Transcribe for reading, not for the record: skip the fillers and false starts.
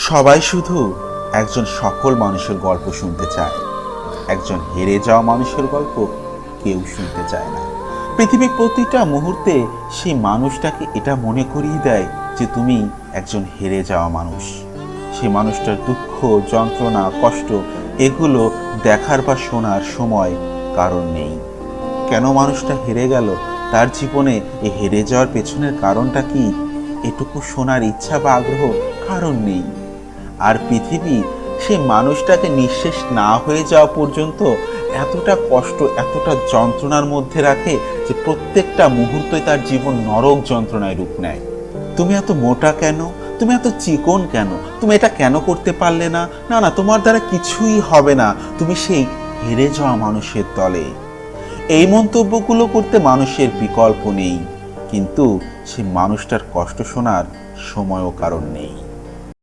সবাই শুধু একজন সফল মানুষের গল্প শুনতে চায়, একজন হেরে যাওয়া মানুষের গল্প কেউ শুনতে চায় না। পৃথিবীর প্রতিটা মুহূর্তে সেই মানুষটাকে এটা মনে করিয়ে দেয় যে তুমি একজন হেরে যাওয়া মানুষ। সেই মানুষটার দুঃখ, যন্ত্রণা, কষ্ট এগুলো দেখার বা শোনার সময় কারণ নেই। কেন মানুষটা হেরে গেল, তার জীবনে এই হেরে যাওয়ার পেছনের কারণটা কি, এটুকু শোনার ইচ্ছা বা আগ্রহ কারণ নেই। আর পৃথিবী সেই মানুষটাকে নিঃশেষ না হয়ে যাওয়া পর্যন্ত এতটা কষ্ট, এতটা যন্ত্রণার মধ্যে রাখে যে প্রত্যেকটা মুহূর্তে তার জীবন নরক যন্ত্রণায় রূপ নেয়। তুমি এত মোটা কেন, তুমি এত চিকন কেন, তুমি এটা কেন করতে পারলে না, না না তোমার দ্বারা কিছুই হবে না, তুমি সেই হেরে যাওয়া মানুষের দলে। এই মন্তব্যগুলো করতে মানুষের বিকল্প নেই, কিন্তু সেই মানুষটার কষ্ট শোনার সময়ও কারণ নেই।